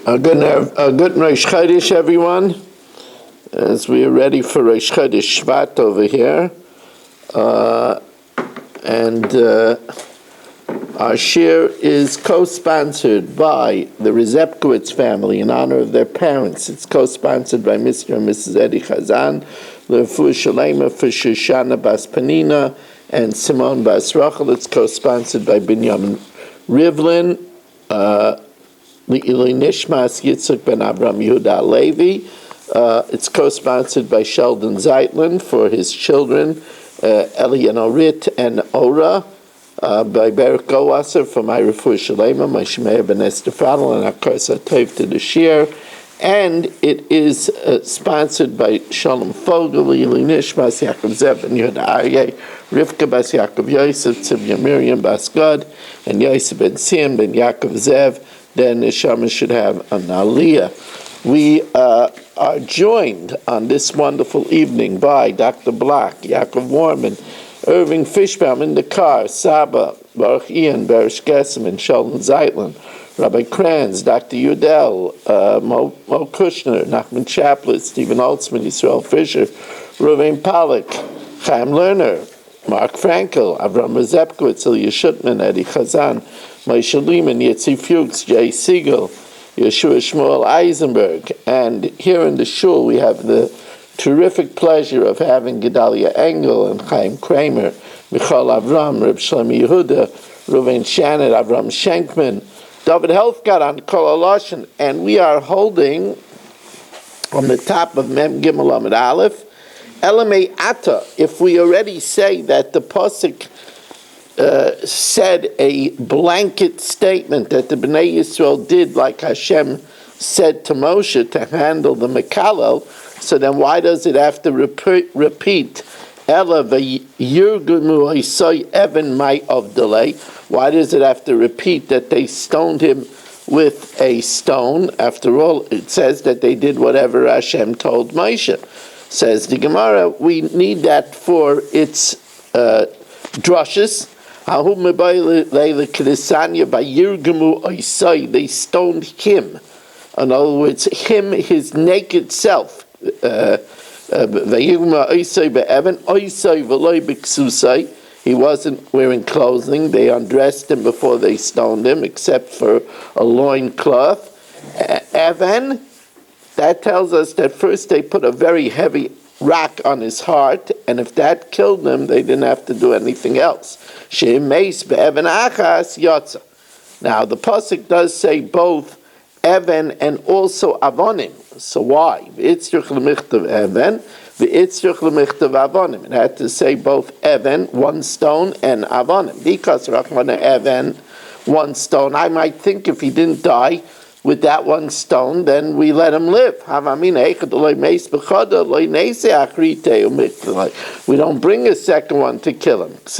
Good Rosh Chodesh, everyone. As we are ready for Rosh Chodesh Shvat over here, and our shir is co-sponsored by the Rezepkowitz family in honor of their parents. It's co-sponsored by Mr. and Mrs. Eddie Chazan, Lefu Shalema for Shoshana Bas Panina and Simone Bas Rachel. It's co-sponsored by Binyamin Rivlin. Nishmas Yitzchak ben Abraham Yehuda Levi. It's co-sponsored by Sheldon Zeitlin for his children, Eli and Orit and Ora, by Baruch Goasser for my Refuah Shalema, my Shemaya ben Esther Fadl, and Akarsa Tov to the Shir. And it is sponsored by Shalom Fogel, Eli Nishmas, Yaakov Zev ben Yehuda Aryeh, Rivka bas Yaakov Yosef, Tzivya Miriam bas Gad, and Yosef ben Sim ben Yaakov Zev. Then Neshama should have an aliyah. We are joined on this wonderful evening by Dr. Block, Yaakov Warman, Irving Fishbaum in the car, Saba, Baruch Ian, Barish Gessim, and Sheldon Zeitlin, Rabbi Kranz, Dr. Udell, Mo Kushner, Nachman Chaplin, Stephen Holtzman, Yisrael Fisher, Ruvain Pollack, Chaim Lerner, Mark Frankel, Avram Rezepkowitz, Ilya Shutman, Eddie Chazan, Moshe Lehman, Yitzi Fuchs, Jay Siegel, Yeshua Shmuel Eisenberg. And here in the shul we have the terrific pleasure of having Gedalia Engel and Chaim Kramer, Michal Avram, Reb Shlomi Yehuda, Reuven Shannon, Avram Schenkman, David Helfgott on Kol Aloshin. And we are holding on the top of Mem Gimel Amud Aleph, Elamei Ata. If we already say that the Pasuk said a blanket statement that the Bnei Yisrael did like Hashem said to Moshe to handle the Mekalel, so then why does it have to repeat Ela v'yirgumu hisay even mai of delay? Why does it have to repeat that they stoned him with a stone? After all, it says that they did whatever Hashem told Moshe. Says the Gemara, we need that for its drushes. They stoned him. In other words, him, his naked self. He wasn't wearing clothing. They undressed him before they stoned him, except for a loin cloth. Evan, that tells us that first they put a very heavy rock on his heart, and if that killed him, they didn't have to do anything else. Now, the pasuk does say both Evan and also Avonim. So why? It had to say both Evan, one stone, and Avonim. Because Rachmana Evan, one stone. I might think if he didn't die with that one stone, then we let him live. We don't bring a second one to kill him. If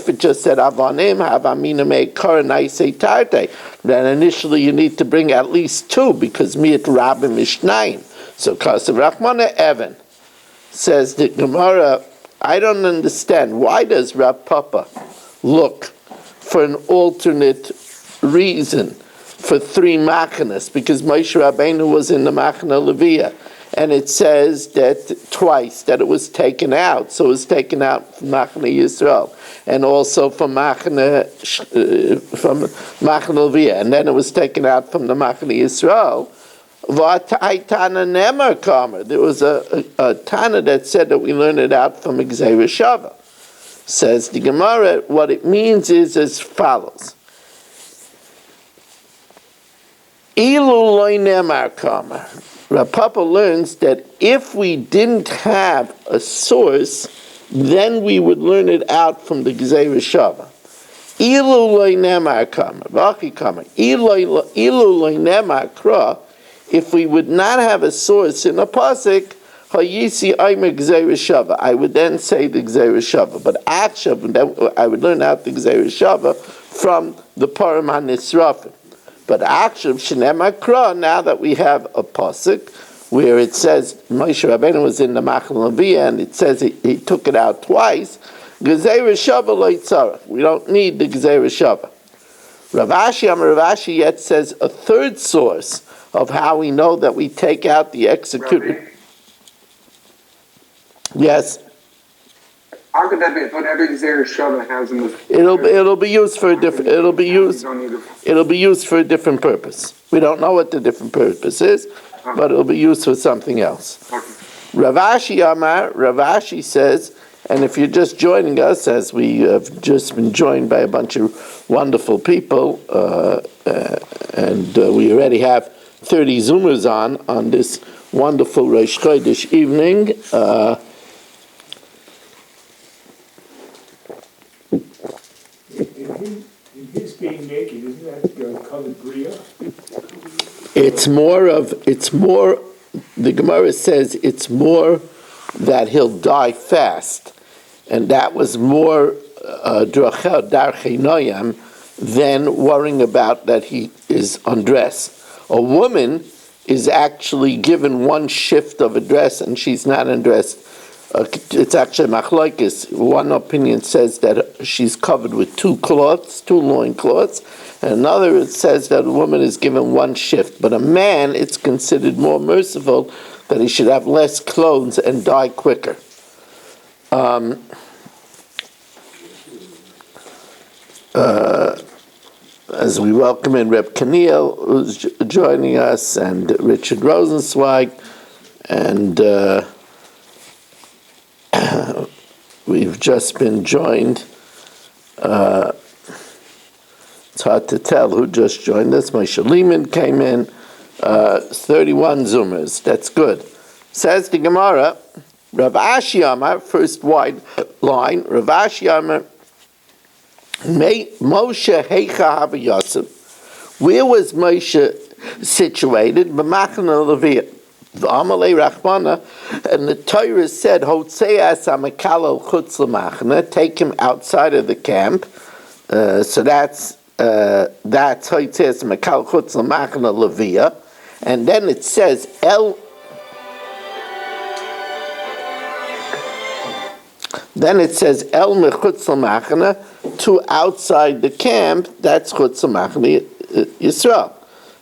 it just said avonim, then initially you need to bring at least two, because mi'at rabim ishnayim. So kasav Rachmana Evan, says the Gemara, I don't understand. Why does Rav Papa look for an alternate reason for three machanas? Because Moshe Rabbeinu was in the machana Leviah, and it says that twice that it was taken out. So it was taken out from machana Yisrael, and also from machana Leviah, and then it was taken out from the machana Yisrael. There was a Tana that said that we learned it out from Gzeira Shava. Says the Gemara, what it means is as follows. Ilu loy nemar kamer. Rav Papa learns that if we didn't have a source, then we would learn it out from the Gzeira Shava. Ilu loy nemar kamer. V'achi kamer. Ilu loy nemar kra. If we would not have a source in a pasuk, I would then say the Gzeira Shava, but actually I would learn out the Gzeira Shava from the Param HaNisrafim. But actually, now that we have a pasuk where it says Moshe Rabbeinu was in the Machal Leviah, and it says he took it out twice, Gzeira Shava lo yitzarach. We don't need the Gzeira Shava. Rav Ashi yet says a third source of how we know that we take out the executed. Yes. How could that be? But every Xer Shava has in the. It'll be used for a different. It'll be used for a different purpose. We don't know what the different purpose is, but it'll be used for something else. Rav Ashi says, and if you're just joining us, as we have just been joined by a bunch of wonderful people, and we already have 30 Zoomers on this wonderful Rosh Chodesh evening. In his being naked, isn't that covered bria? The Gemara says it's more that he'll die fast, and that was more darchei noyam than worrying about that he is undressed. A woman is actually given one shift of a dress, and she's not undressed. It's actually machlokes. One opinion says that she's covered with two loin cloths, and another says that a woman is given one shift. But a man, it's considered more merciful that he should have less clothes and die quicker. As we welcome in Reb Kaniel, who's joining us, and Richard Rosenzweig, and we've just been joined. It's hard to tell who just joined us. Moshe Lehman came in. 31 Zoomers. That's good. Says the Gemara, Rav Ashi Amar, first wide line, Rav Ashi Amar, Moshe Heicha Hava Yosef. Where was Moshe situated? B'machna Leviyah. Amalei Rachmana, and the Torah said, "Hotzeas Amakalal Chutz L'Machna," take him outside of the camp. So that's Hotzeas Amakalal Chutz L'Machna Leviyah, and then it says El. Then it says El Mechutz L'Machna, to outside the camp. That's Chutz L'Machna Yisrael.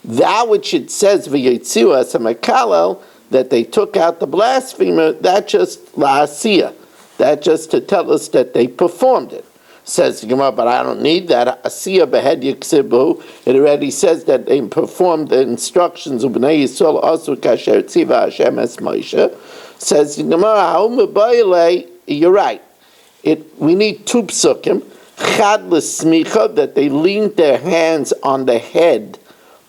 That which it says v'yitziu as a makalel, that they took out the blasphemer, that just la'asiyah, that just to tell us that they performed it. Says the Gemara, but I don't need that. Asiyah behed yiksibu. It already says that they performed the instructions of Bnei Yisrael asu kasher tziva Hashem es Moshe. Says the Gemara, ha'ume ba'ilei, you're right. We need two psukim. Chad l'smicha, that they leaned their hands on the head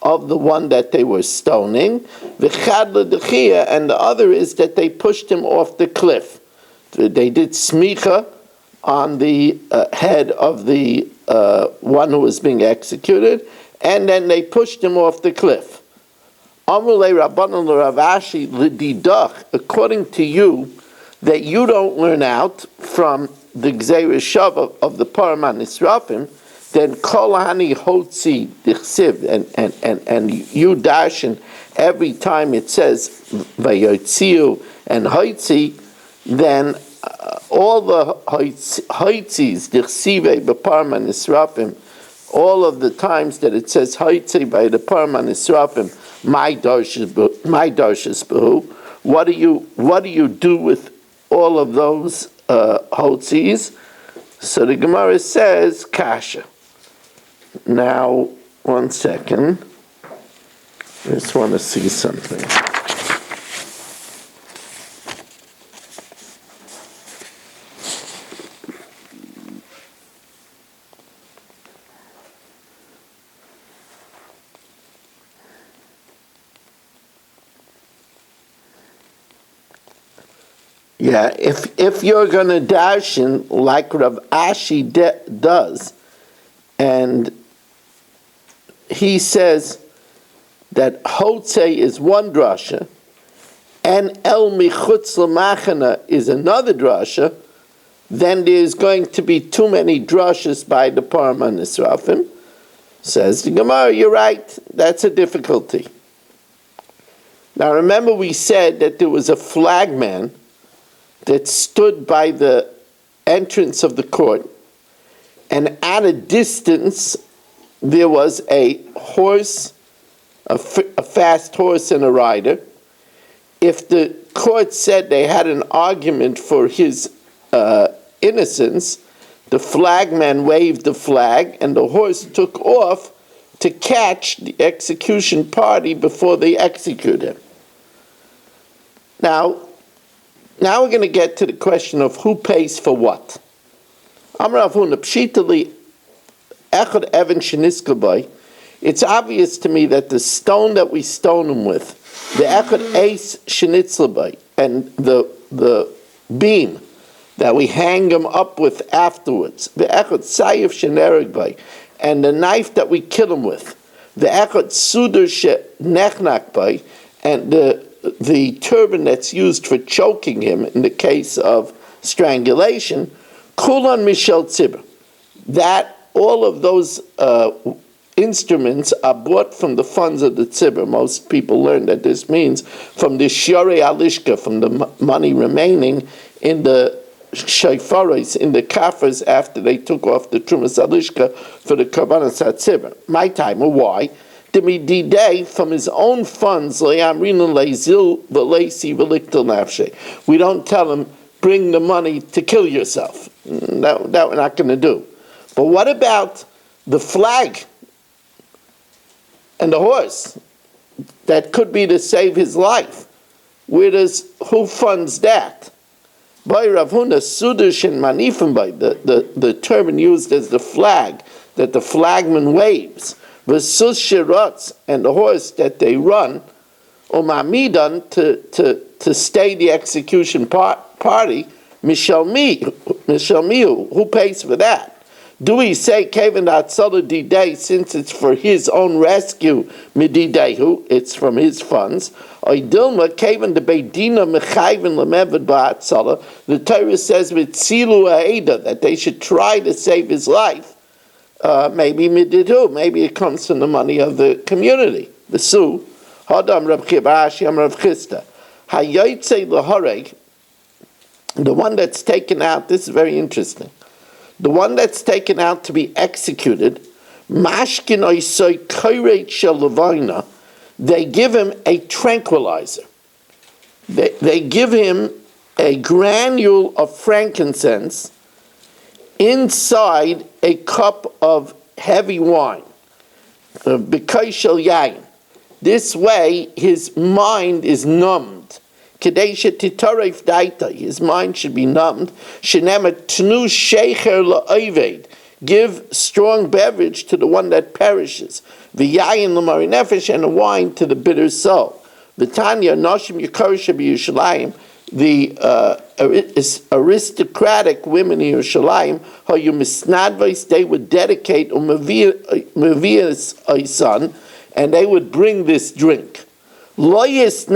of the one that they were stoning, v'chad l'dechiyah, and the other is that they pushed him off the cliff. They did smicha on the head of the one who was being executed, and then they pushed him off the cliff. Amrulei Rabbanan l'Rav Ashi l'didach, according to you, that you don't learn out from the Gzeirah Shav of the Paraman Nisrafim, then Kol Hani Hotzi Dichsiv, and you darshan every time it says Vayotziu and Hotzi, then all the Hotzis, Dichsive B'Parman Nisrafim, all of the times that it says Hotzi by the Parman Nisrafim, my darshes Behu, what do you do with all of those Hotzis? So the Gemara says Kasha. Now, 1 second. I just want to see something. Yeah, if you're going to darshan like Rav Ashi does, and he says that Hotze is one drasha, and El Michutz L'Machana is another drasha, then there's going to be too many drashas by the Parman Nisrafim. Says the Gemara, you're right, that's a difficulty. Now remember we said that there was a flagman that stood by the entrance of the court, and at a distance there was a horse, a fast horse and a rider. If the court said they had an argument for his innocence, the flagman waved the flag and the horse took off to catch the execution party before they execute him. Now we're going to get to the question of who pays for what. It's obvious to me that the stone that we stone him with, the echad eis shenitzlebay, and the beam that we hang him up with afterwards, the echad sayif sheneregbay, and the knife that we kill him with, the echad suder shenechnak by, and the turban that's used for choking him in the case of strangulation, kulan mishel tzibur. That all of those instruments are bought from the funds of the tzibur. Most people learn that this means from the shiorei alishka, from the money remaining in the shayfaris, in the kaffers after they took off the trumas alishka for the karbanas hatzibur. My time, or why? From his own funds, we don't tell him, bring the money to kill yourself. That we're not going to do. But what about the flag and the horse? That could be to save his life. Who funds that? By Rav Huna, Sudash and Manifim, by the turban used as the flag that the flagman waves, V'sus shirotz, and the horse that they run, Umamidan, to stay the execution party, Mishalmiu, who pays for that? Do we say Kevin Atzala Didei, since it's for his own rescue, Mididehu, it's from his funds, or Dilma Kevin the Beidina Mechayvin Lamevad Ba'atzala, the Torah says with Tzilu Aeda that they should try to save his life. Maybe mididu, maybe it comes from the money of the community. The Su, Hadam Rav Chibashi Am Rav Chista, Hayotze Lahoreg, the one that's taken out. This is very interesting. The one that's taken out to be executed, Mashkin Oisoi Koireit Shel Levina, they give him a tranquilizer. They give him a granule of frankincense inside a cup of heavy wine, b'koshel yain. This way, his mind is numbed. Kadesha titoref daita. His mind should be numbed. Shenema tnu shecher la'oved. Give strong beverage to the one that perishes. V'yayin l'mari nefesh, and a wine to the bitter soul. V'tanya noshim yekorish b'Yushalayim. The aristocratic women in Yerushalayim, they would dedicate Mevias Aisan, and they would bring this drink. If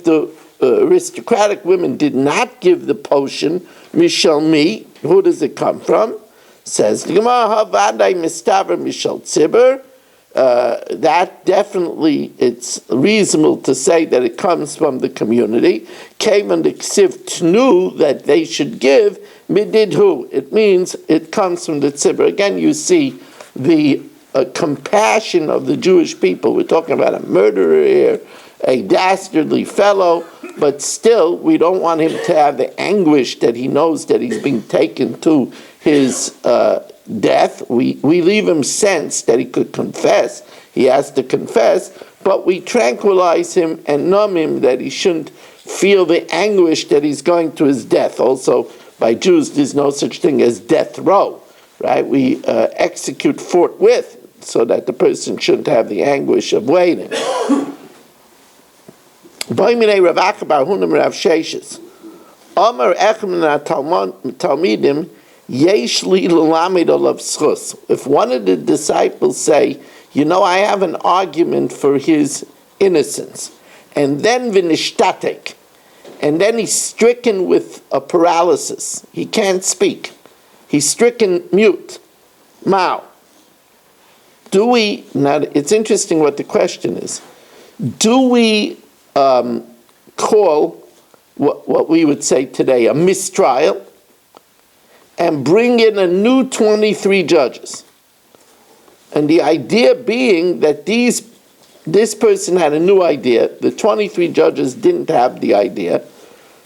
the aristocratic women did not give the potion, Mishalmi, who does it come from? Says the Gemara, Havadai Mistaver Mishal Tzibur. That definitely, it's reasonable to say that it comes from the community. Kavan the ksiv tnu, that they should give, mididhu. It means it comes from the tzibur. Again, you see the compassion of the Jewish people. We're talking about a murderer here, a dastardly fellow, but still, we don't want him to have the anguish that he knows that he's being taken to his death. We leave him sense that he could confess. He has to confess, but we tranquilize him and numb him that he shouldn't feel the anguish that he's going to his death. Also, by Jews, there's no such thing as death row, right? We execute forthwith so that the person shouldn't have the anguish of waiting. Rav Amar Talmidim. If one of the disciples say, I have an argument for his innocence, and then vinishtatek, and then he's stricken with a paralysis, he can't speak, he's stricken mute, now it's interesting what the question is. Do we call what we would say today a mistrial? and bring in a new 23 judges. And the idea being that this person had a new idea, the 23 judges didn't have the idea,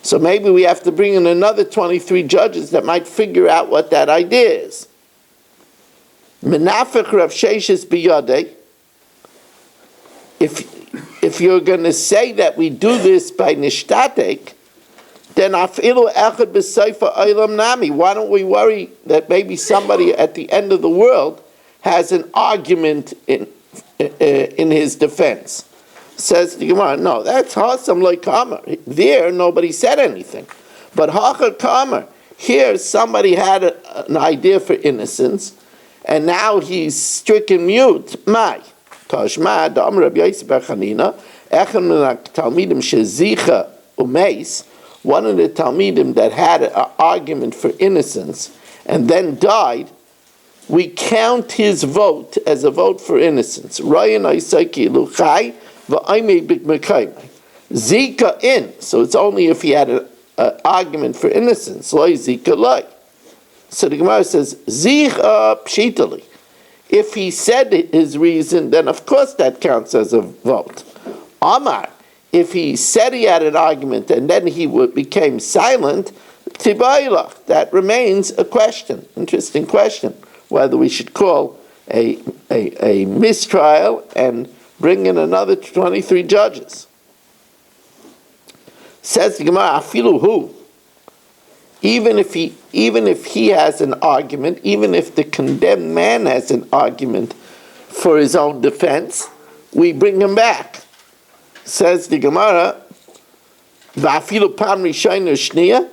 so maybe we have to bring in another 23 judges that might figure out what that idea is. Menafech Rav Sheshes biyadei. If you're going to say that we do this by nishtatek, then afilu echad b'seifa olam nami. Why don't we worry that maybe somebody at the end of the world has an argument in his defense? Says the Gemara, no, that's hasam loy kamer. There, nobody said anything. But hachar kamer, here somebody had an idea for innocence, and now he's stricken mute. Mai. Tashma, Da'am Rabbi Yosef bar Chanina, Echem min Talmidim shezicha umeis, one of the Talmidim that had an argument for innocence and then died, we count his vote as a vote for innocence. Ryan Isaiki Luchai, Va'aimei Bikmekayim. Zika in, so it's only if he had an argument for innocence. Loi Zika Loi. So the Gemara says, Zika Pshitali. If he said his reason, then of course that counts as a vote. Amar, if he said he had an argument and then he became silent, Tibailach, that remains a question. Interesting question. Whether we should call a mistrial and bring in another 23 judges. Says the Gemara, Afilu hu. Even if he has an argument, even if the condemned man has an argument for his own defense, we bring him back. Says the Gemara, V'afilu pam rishayna shniya,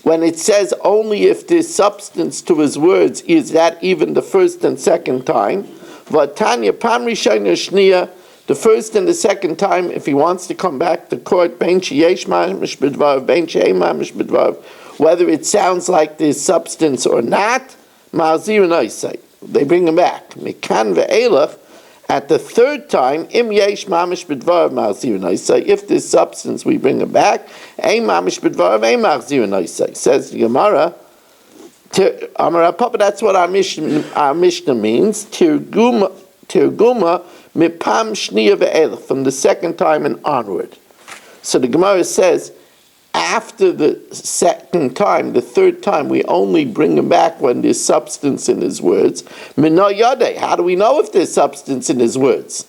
when it says only if there's substance to his words, is that even the first and second time? V'atanya pam rishayna shniya, the first and the second time, if he wants to come back to court, bein sheyesh mamish b'dvar, bein she'ein mamish b'dvar, whether it sounds like there's substance or not, ma'azir naisai, they bring him back. Mikan ve'elach, at the third time, im yesh mamish b'dvar ma'azir naisai, if there's substance, we bring him back. Ein mamish b'dvar, ein ma'azir naisai. Says the Gemara, Amar Papa, that's what our Mishnah means. Tirguma mipam shniya ve'elach, from the second time and onward. So the Gemara says, after the second time, the third time, we only bring him back when there's substance in his words. Mino yodei, how do we know if there's substance in his words?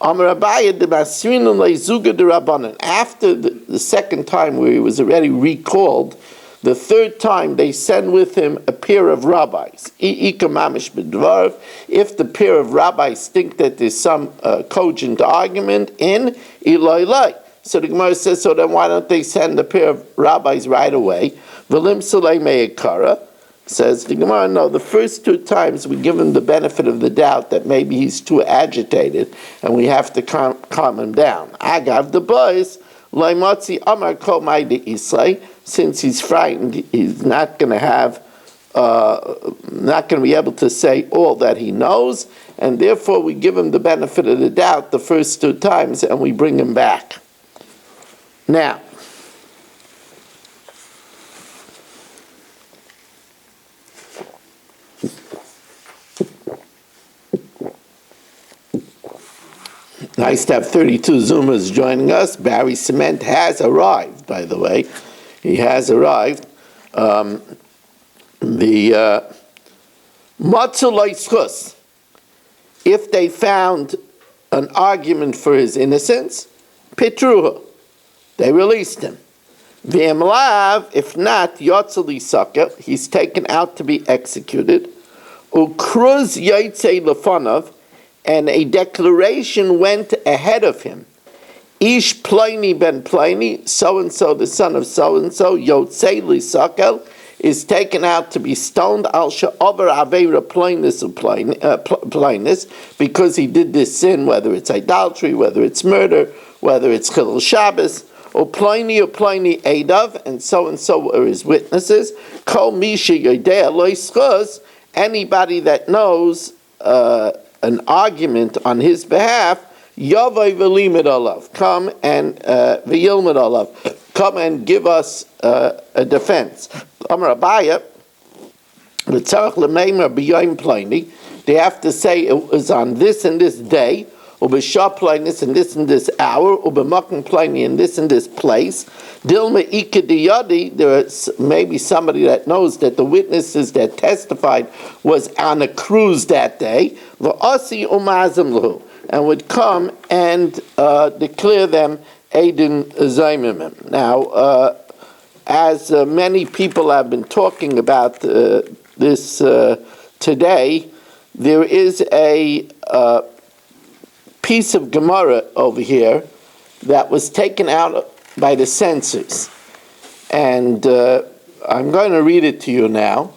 Amar Abaye de Basrinu lezuga de Rabbanan. After the second time, where he was already recalled, the third time they send with him a pair of rabbis. If the pair of rabbis think that there's some cogent argument in Ilai. So the Gemara says, so then why don't they send a pair of rabbis right away? V'lim salei me'ekara. Says the Gemara, no, the first two times we give him the benefit of the doubt that maybe he's too agitated and we have to calm him down. Agav the boys, Laimotzi Amar Kol Maide Islay, since he's frightened, he's not going to have, not going to be able to say all that he knows, and therefore we give him the benefit of the doubt the first two times and we bring him back. Now, nice to have 32 Zoomers joining us. Barry Cement has arrived, by the way. He has arrived. The Matzulai Schus, if they found an argument for his innocence, Petruha, they released him. V'emlav, if not, Yotzali Saka, he's taken out to be executed. Ukruz Yaitse Lefanov, and a declaration went ahead of him. Ish Pliny ben Pliny, so-and-so, the son of so-and-so, Yotzei Lisakel, is taken out to be stoned, al she'over aveira plainness, because he did this sin, whether it's idolatry, whether it's murder, whether it's chilul Shabbos, or Pliny Edav, and so are his witnesses. Kol misha yodea lo yischus, anybody that knows an argument on his behalf, Yavai v'limid alav, come and v'yilmid alav, come and give us a defense. Amar Abaya, The tzarich l'meimer b'yom ploni. They have to say it was on this and this day, u'b'shah plonis in this and this hour, u'b'makom ploni in this and this place. Dilma ika diyadi. There is maybe somebody that knows that the witnesses that testified was on a cruise that day. V'asi umazim lahu, and would come and declare them Eidin Zaymimim. Now, as many people have been talking about this today, there is a piece of Gemara over here that was taken out by the censors. And I'm going to read it to you now.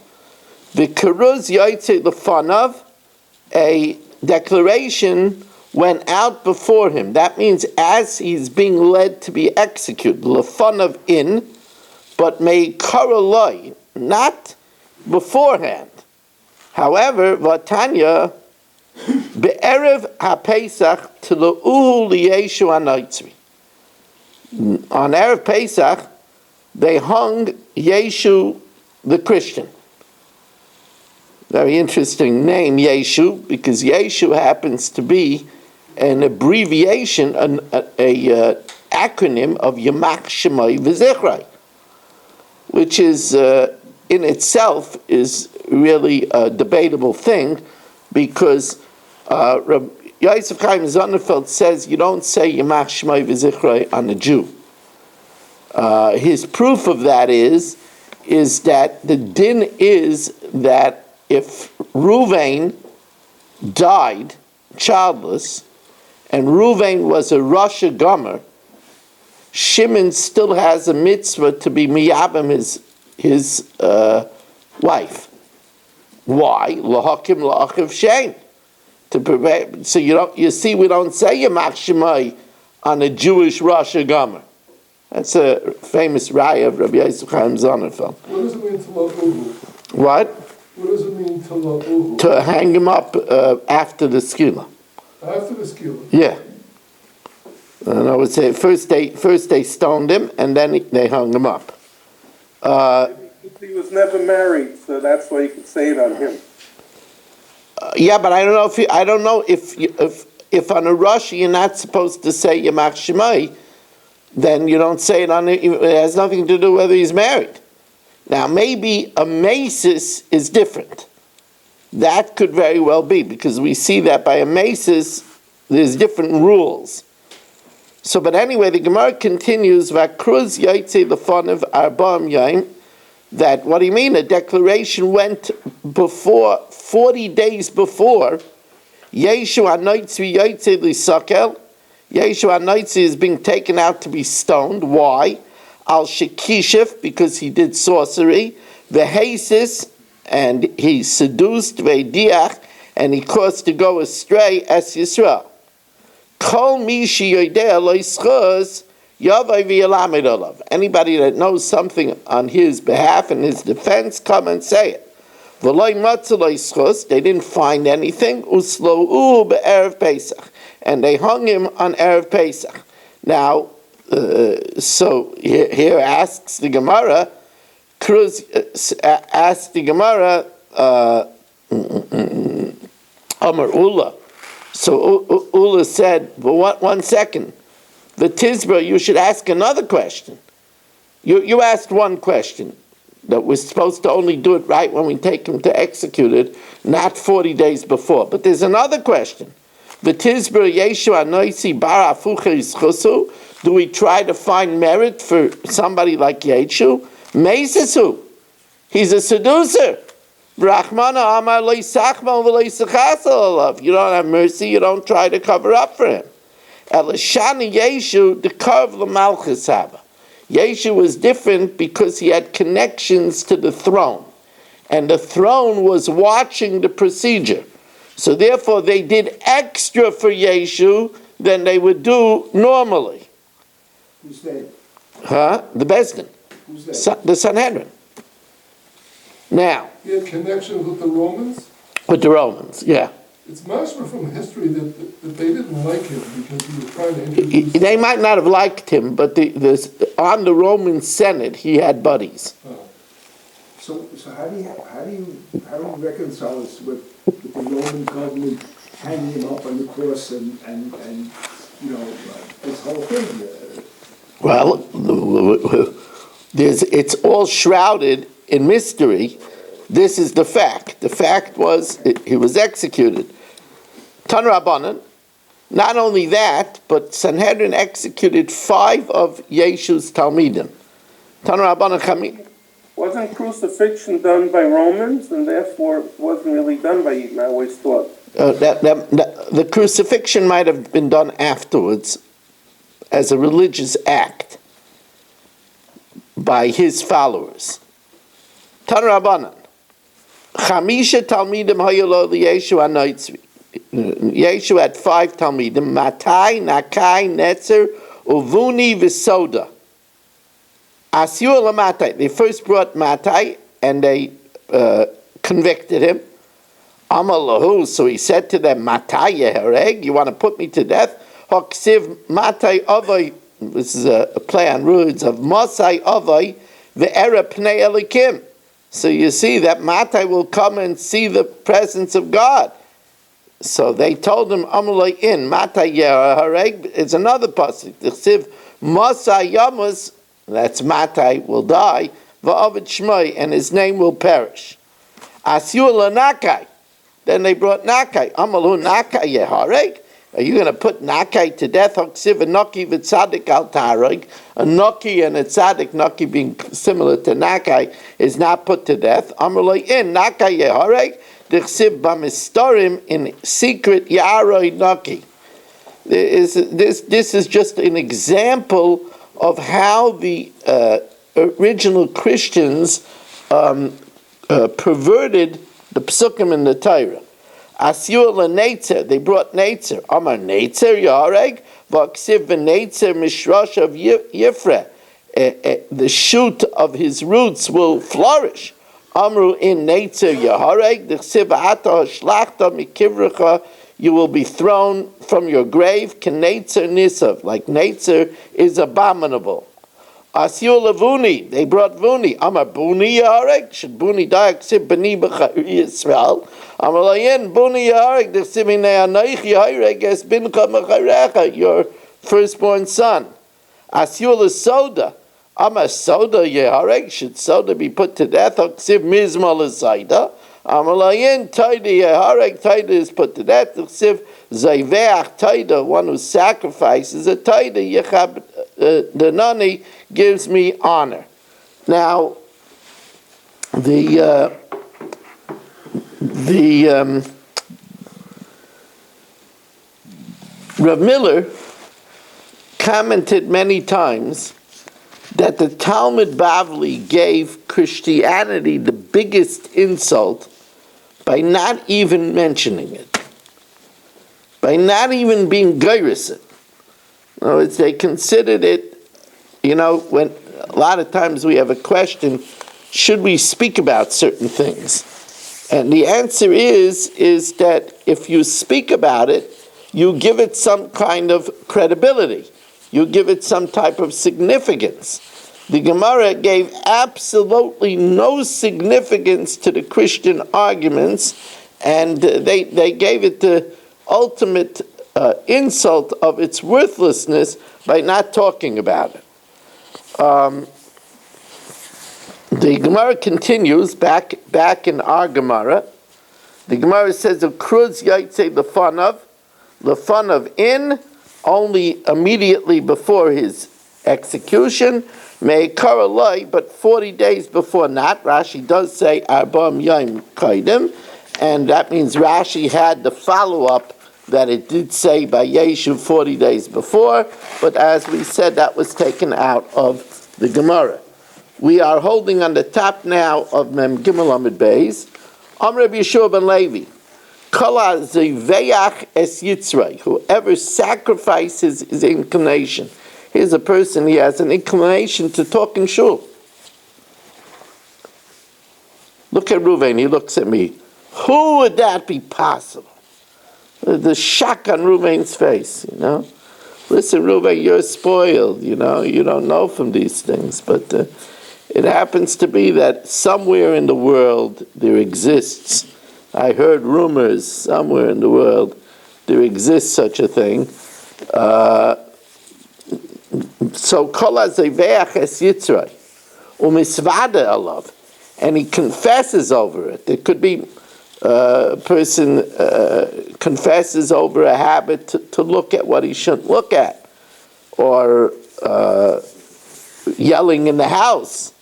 The Karuz Yaitse Lefanav, a declaration went out before him. That means as he's being led to be executed, Lefanav in, but may karaloi, not beforehand. However, Vatanya, be'erev ha'pesach t'lo'uhu liyeshu ha'noitzri. On Erev Pesach, they hung Yeshu the Christian. Very interesting name, Yeshu, because Yeshu happens to be an abbreviation, an acronym of Yamach Shemai V'Zichrai, which is in itself is really a debatable thing, because Yosef Chaim Sonnenfeld says you don't say Yamach Shemai V'Zichrai on a Jew. His proof of that is that the din is that if Ruvain died childless, and Ruvain was a Rosh Gomer, Shimon still has a mitzvah to be miyabim his wife. Why? Lahakim la'achiv shein. To prevent. So you see, we don't say Yamach Shemai on a Jewish Rosh Gomer. That's a famous raya of Rabbi Yosef Chaim Sonnenfeld. What does it mean to la'uhu? What? What does it mean to la'uhu? To hang him up after the skila. After the skila? Yeah. And I would say first they stoned him and then they hung him up. He was never married, so that's why you could say it on him. Yeah, but I don't know if on a Rosh you're not supposed to say Yamach Shemai, then you don't say it on it. It has nothing to do whether he's married. Now maybe a mesis is different. That could very well be, because we see that by a mesis there's different rules. So, but anyway, the Gemara continues, Vakruz Yaitse Lefonav Arba'am Yaim, that, what do you mean? A declaration went before, 40 days before, Yeshu HaNoitzi Yaitse Lisakel, Yeshu HaNoitzi is being taken out to be stoned. Why? Al Shekishif, because he did sorcery, Vehesis, and he seduced, Vediach, and he caused to go astray, Es Yisrael. Kol mishi yoidea lo yischuz yavai v'yalamed olav. Anybody that knows something on his behalf and his defense, come and say it. V'loi matzu lo yischuz, they didn't find anything. Uslou be'erev Pesach, and they hung him on Erev Pesach. Now, so here asks the Gemara, asks the Gemara, Amar Ula. So Ula said, well, one second. The Tizra, you should ask another question. You asked one question, that we're supposed to only do it right when we take him to execute it, not 40 days before. But there's another question. The Tizra Yeshu Anoisi Bar Afucha Yischusu. Do we try to find merit for somebody like Yeshu? Meisesu. He's a seducer. You don't have mercy, you don't try to cover up for him. Yeshu was different because he had connections to the throne. And the throne was watching the procedure. So therefore they did extra for Yeshu than they would do normally. Who's that? The Bezdin. Who's that? The Sanhedrin. Now, He had connections with the Romans? with the Romans, yeah. It's mashma from history that they didn't like him because he was trying to introduce... They might not have liked him, but on the Roman Senate, he had buddies. Oh. So how do you reconcile this with the Roman government hanging him up on the cross and this whole thing? Well, it's all shrouded in mystery. This is the fact. The fact was he was executed. Tan Rabbanan. Not only that, but Sanhedrin executed 5 of Yeshu's Talmidim. Tan Rabbanan Chamim. Wasn't crucifixion done by Romans, and therefore it wasn't really done by Eden, I always thought. The crucifixion might have been done afterwards as a religious act by his followers. Tan Rabbanan. Chamisha Talmidim hayolo liyeshu anoitzvi. Yeshu had 5 Talmidim, Matai, Nakai, Netzer, Uvuni, Visoda. Asyu Matai. They first brought Matai and they convicted him. Amalahu, so he said to them, Matai Yehereg, you want to put me to death? Hoksiv Matai Avai, this is a play on words of Masai Avai, Ve'era Pnei Elikim. So you see that Matai will come and see the presence of God. So they told him, Amalai in, Matai Yehereg, it's another pasuk. Hoksiv Masai Yamas, that's Matai, will die, Va'avid Shmai, and his name will perish. Asyu Nakai. Then they brought Nakai. Amalu Nakai Yehareg. Are you going to put Nakai to death? Hoksiv a Noki v'tzadik al tareg. A Noki and a tzadik, Noki being similar to Nakai, is not put to death. Amalu in Nakai Yehareg. Dichsiv b'mistorim in secret Yaroi Noki. This is just an example of how the original Christians perverted the psukim in the Torah. Asyu l'neitzer, they brought neitzer. Amar neitzer yareg, v'aksiv v'neitzer mishrash of Yifre. The shoot of his roots will flourish. Amru in neitzer yahareg, d'chsiv ata shlachta mikivrecha, you will be thrown from your grave. K'neitzer nisav, like neitzer is abominable. Asyu levuni, they brought vuni. Amar buni yareg, should buni die? Ksib b'ni b'chari Yisrael. Amar layin buni yareg, d'chsiv hinei anaychi hayreg es bincha m'charecha, your firstborn son. Asyu lesoda, amar soda yareg, should soda be put to death? Ksib mizma lesaida. Amar layin taida yareg, taida is put to death. Ksib zayveach taida, one who sacrifices a taida yechab the nani gives me honor. Now, the Rav Miller commented many times that the Talmud Bavli gave Christianity the biggest insult by not even mentioning it, by not even being geirus. In other words, they considered it, when a lot of times we have a question, should we speak about certain things? And the answer is that if you speak about it, you give it some kind of credibility. You give it some type of significance. The Gemara gave absolutely no significance to the Christian arguments, and they gave it the ultimate insult of its worthlessness by not talking about it. The Gemara continues back in our Gemara. The Gemara says, "Kruz yaitse lefanav in," only immediately before his execution. Me'ikara loy, but 40 days before not. Rashi does say arba'am yom kaidim, and that means Rashi had the follow-up that it did say by Yeshu 40 days before, but as we said, that was taken out of the Gemara. We are holding on the top now of Mem Gimel Amid Beis. Amr Yeshua ben Levi, Kala Zeveach es Yitzray, whoever sacrifices his inclination. Here's a person, he has an inclination to talk in shul. Look at Reuven, he looks at me. Who would that be possible? The shock on Reuven's face, Listen, Reuven, you're spoiled, you don't know from these things. But It happens to be that somewhere in the world there exists, I heard rumors, somewhere in the world there exists such a thing. So kol hazeveach es yitzray, umisvade alav, and he confesses over it. It could be a person confesses over a habit to look at what he shouldn't look at, or yelling in the house.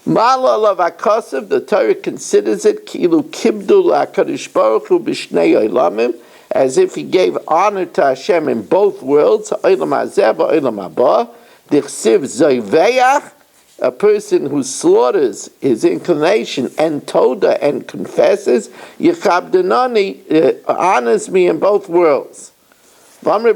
Ma'ala alav hakasav, the Torah considers it kilu kibdu la'akadosh baruch hu b'shnei olamim, as if he gave honor to Hashem in both worlds, olam hazeh v'olam haba. Dichsiv zoveach, a person who slaughters his inclination, and toda, and confesses, yichabdenani, honors me in both worlds. When the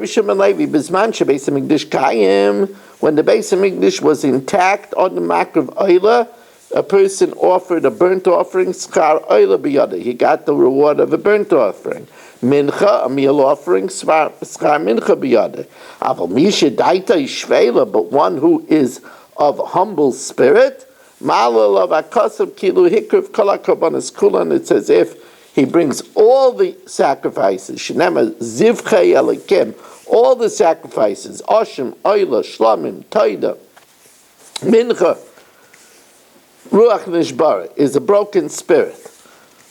Beis Hamikdash was intact, on the Makrav Oila, a person offered a burnt offering, schar Oila biyada. He got the reward of a burnt offering. Mincha, a meal offering, schar mincha biyada. Aval misha daita ishvela, but one who is of humble spirit, malal of akasav kilu hikriv kol hakorbanos kulan. It's as if he brings all the sacrifices, shenema zivchei elikim, all the sacrifices, oshim, oila, shlamim, taida, mincha, ruach nishbara, is a broken spirit.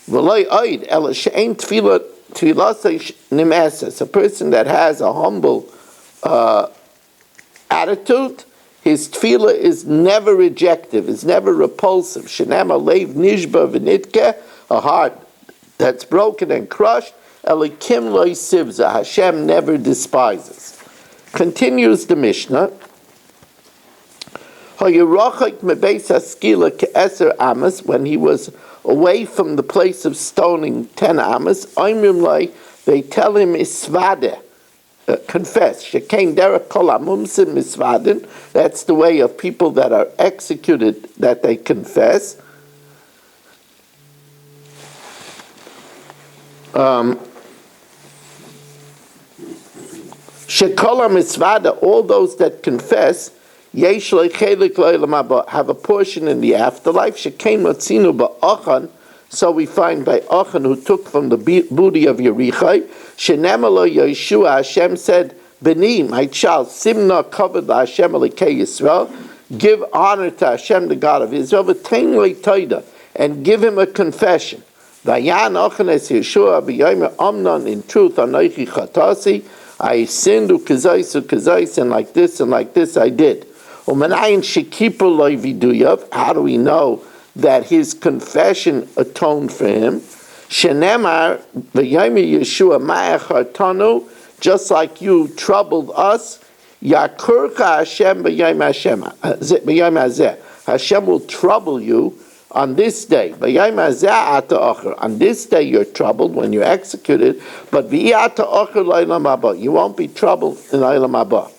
V'loi oid, ela she'ein tfilasei nimeses, a person that has a humble attitude, his tefillah is never rejective, is never repulsive. Shenema leiv nishba v'nitke, a heart that's broken and crushed. Elikim lo sivza, Hashem never despises. Continues the Mishnah. Hayirachik mebeis haskila ke'eser amas, when he was away from the place of stoning 10 amas, oimrim lai, they tell him isvade, confess. Shekain derech kol hamumsim misvadin, that's the way of people that are executed, that they confess. Shekola mitzvada, all those that confess, yesh lechelik lo'olam haba, have a portion in the afterlife. Shekain motzinu ba'achan, so we find by Achan, who took from the booty of Yerichai, shenema lo Yeshua, Hashem said, Beni, my child, simna covered Hashem Elikei Yisrael, give honor to Hashem, the God of Israel, v'tein lo toida, and give him a confession. Vayan Achan es Yeshua b'yomer Amnon, in truth, anoichi chatasi, I sinned ukazais, and like this I did. Umanayin shekipu lo viduyav, how do we know that his confession atoned for him? Shenemar v'yomer Yeshua ma'achartanu, just like you troubled us, Yakurcha Hashem b'yom hazeh. Hashem will trouble you on this day. B'yom hazeh ata ocher. On this day you're troubled when you're executed, but v'yata ocher l'olam haba. You won't be troubled in l'olam haba.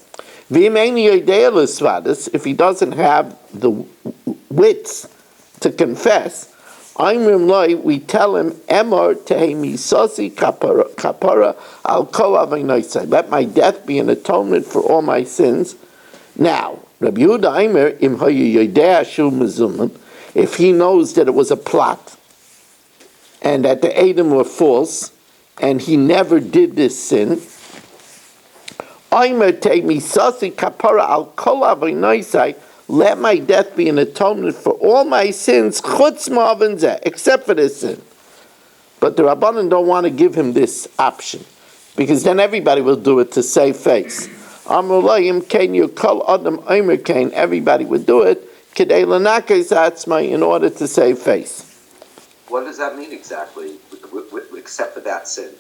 V'im ein yodea l'svadas, if he doesn't have the wits to confess, we tell him, Emor tehemi sosi kapara al kol avaynosai. Let my death be an atonement for all my sins. Now, Rabbi Yehuda Aimer, im hayu yodea shu mezuman, if he knows that it was a plot, and that the Edom were false, and he never did this sin, Aimer tehemi sosi kapara al kol avaynosai, let my death be an atonement for all my sins, chutz ma'aven zeh, except for this sin. But the Rabbanan don't want to give him this option, because then everybody will do it to save face. Amrulayim kain yukol adam omer kain, everybody would do it, kidei l'nakes atzmai, in order to save face. What does that mean exactly, except for that sin?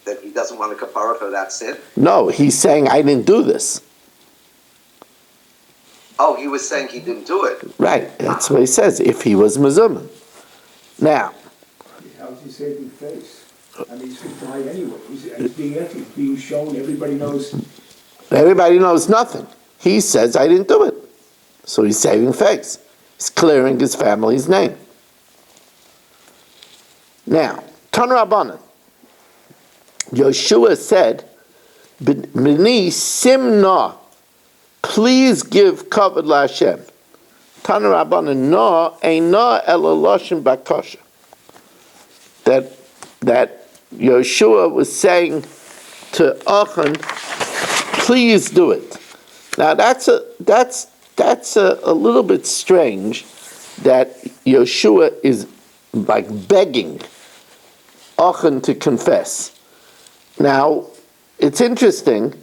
That he doesn't want a kapara for that sin? No, he's saying, I didn't do this. Oh, he was saying he didn't do it. Right, that's what he says, if he was mezuman. Now, how's he saving face? I mean, he's going to die anyway. He's being shown, everybody knows. Everybody knows nothing. He says, I didn't do it. So he's saving face. He's clearing his family's name. Now, Tan Rabbanan, Yeshua said, B'ni simna, please give kavod LaHashem. Tana Rabbanan no eina ela loshen bakosha. That Yeshua was saying to Achan, please do it. Now that's a little bit strange that Yeshua is like begging Achan to confess. Now it's interesting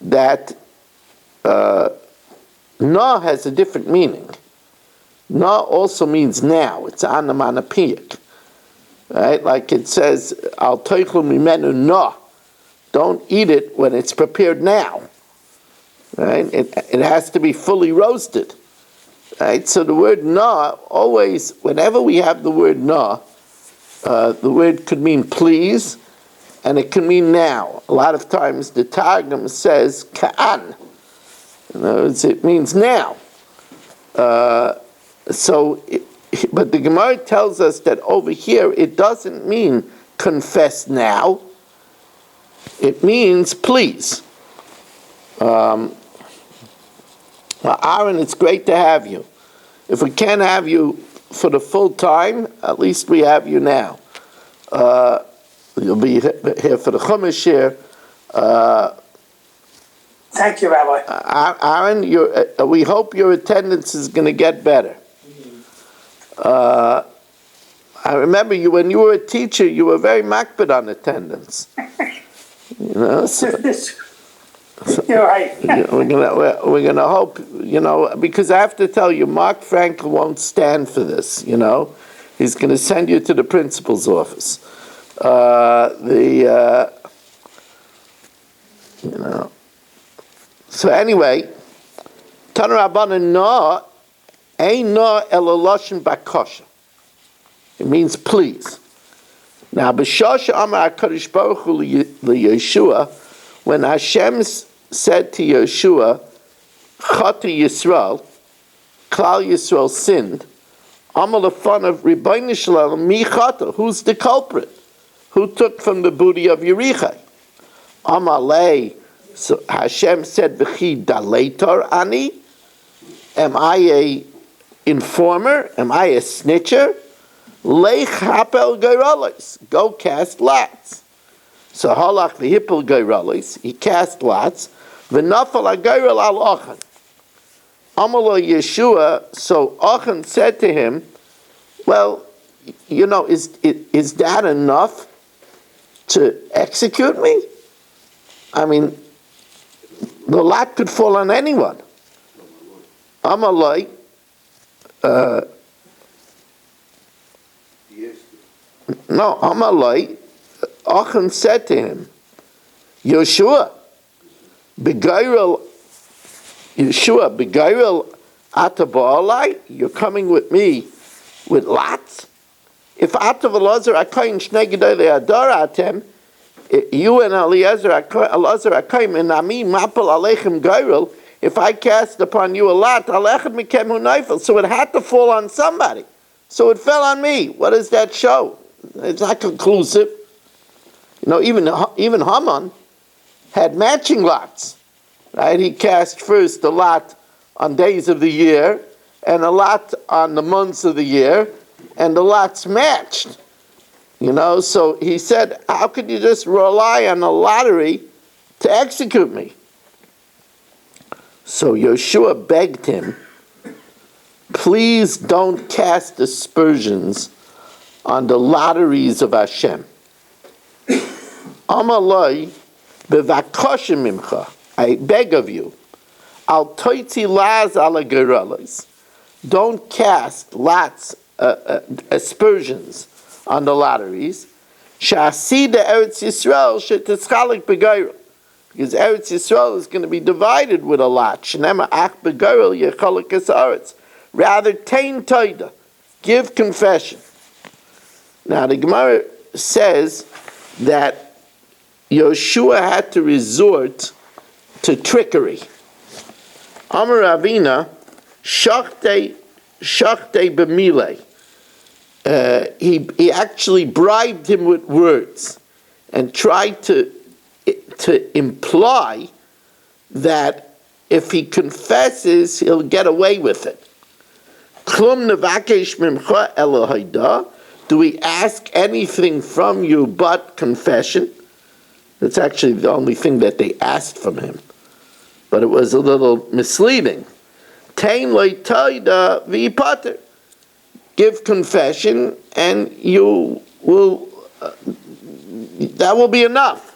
that na has a different meaning. Na also means now. It's anamanapiyik. Right? Like it says, Al toichlu mimenu na. Don't eat it when it's prepared now. Right? It has to be fully roasted. Right? So the word na, always, whenever we have the word na, the word could mean please, and it can mean now. A lot of times the Targum says ka'an. In other words, it means now. But the Gemara tells us that over here it doesn't mean confess now. It means please. Aaron, it's great to have you. If we can't have you for the full time, at least we have you now. You'll be here for the Chumash here. Thank you, Rabbi. Aaron, we hope your attendance is going to get better. I remember you when you were a teacher. You were very makbid on attendance. You know, You're right. we're gonna hope. You know, because I have to tell you, Mark Frankel won't stand for this. You know, he's going to send you to the principal's office. You know. So anyway, Tana Rabbanan no ein no ela loshen bakosha. It means please. Now, b'shosha amar HaKadosh Baruch Hu Yeshua, when Hashem said to Yeshua, Chata Yisrael, Klal Yisrael sinned, amar lefon of Rebbeinu Shalom, mi chata, who's the culprit? Who took from the booty of Yerichai? Amar lei, so Hashem said, V'chi daleitor ani? Am I a informer? Am I a snitcher? Leich hapel geirolis, go cast lots. So halach v'hipel geirolis, he cast lots. V'nafal ha'geirol al Achan. Amalo Yeshua, so Achan said to him, well, you know, is that enough to execute me? I mean, the lot could fall on anyone. Amalai, no, Amalai, Achan said to him, Yeshua, begairel ataba'alai, you're coming with me with lots? If atav Elazar akayin shnei gedolei adar atem, you and Elazar akayin and ami mapel aleichem gairel, if I cast upon you a lot, alechem mikem hu neifel, so it had to fall on somebody. So it fell on me. What does that show? It's not conclusive. You know, even Haman had matching lots, right? He cast first a lot on days of the year, and a lot on the months of the year, and the lots matched. You know, so he said, how could you just rely on a lottery to execute me? So Yeshua begged him, please don't cast aspersions on the lotteries of Hashem. Amalai bevakoshem mimcha, I beg of you, al toitzi laz ala gerolos, don't cast lots, aspersions on the lotteries. Sha'asida Eretz Yisrael she'titzchalik begeirel, because Eretz Yisrael is going to be divided with a lot. Shnema ach begeirel yechalik es haaretz. Rather, tain toida, give confession. Now the Gemara says that Yeshua had to resort to trickery. Amar Ravina, shachtei b'milei. He actually bribed him with words and tried to imply that if he confesses, he'll get away with it. Klum nevakesh mimcha Elohayda. Do we ask anything from you but confession? That's actually the only thing that they asked from him. But it was a little misleading. Tain loy toida v'yipater. Give confession and you will, that will be enough.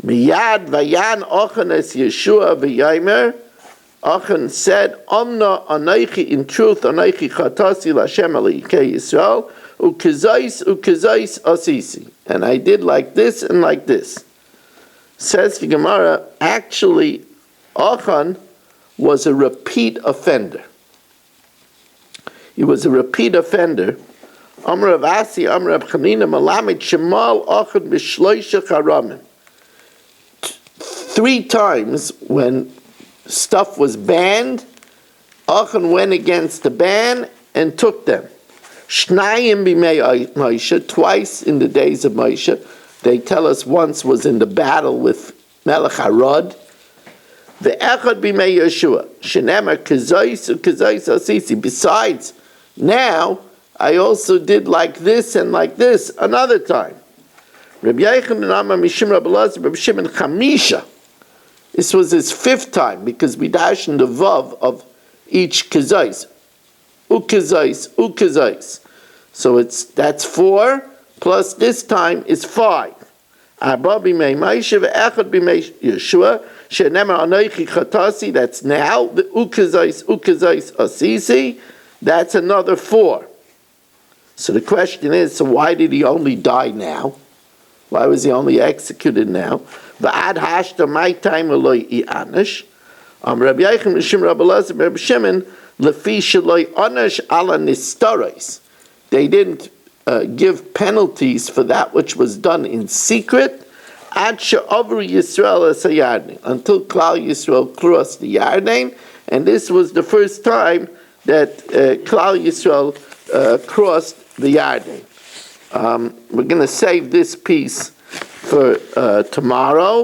Miyad vayan Ochan es Yeshua v'yaymer. Ochan said, Omna anaychi, in truth, anaychi chatasi l'Hashem Elohei Yisrael, ukizais asisi. And I did like this and like this. Says the Gemara, actually, Ochan was a repeat offender. He was a repeat offender. Amr Rav Asi, Amr Rav Chanina, Malamid Shemal Ochan b'shloisha charamim. 3 times when stuff was banned, Ochan went against the ban and took them. Shnayim b'mei Moshe, twice in the days of Moshe. They tell us once was in the battle with Melech Harod. The echad b'mei Yeshua, shenemar kizais ukizais asisi. Besides, now I also did like this and like this another time. Rabbi Yochanan Amar Mishim Rabbi Elazar Rabbi Shimon Chamisha. This was his 5th time because we dash in the vav of each kizais. Ukizais. So that's 4 plus this time is 5. Arba b'mei Moshe ve'echad b'mei Yeshua shenemar anochi chatasi. That's now the ukizais asisi. That's another 4. So the question is, so why did he only die now? Why was he only executed now? V'ad hashta my time eloi i'anish. Rabbi Yochanan Mishim Rabbi Elazar Rabbi Shimon lefi sheloi anish ala nistaros. They didn't give penalties for that which was done in secret. Ad she'over Yisrael es hayarden, until Klal Yisrael crossed the Yarden, and this was the first time that Klal Yisrael crossed the Yarden. We're going to save this piece for tomorrow.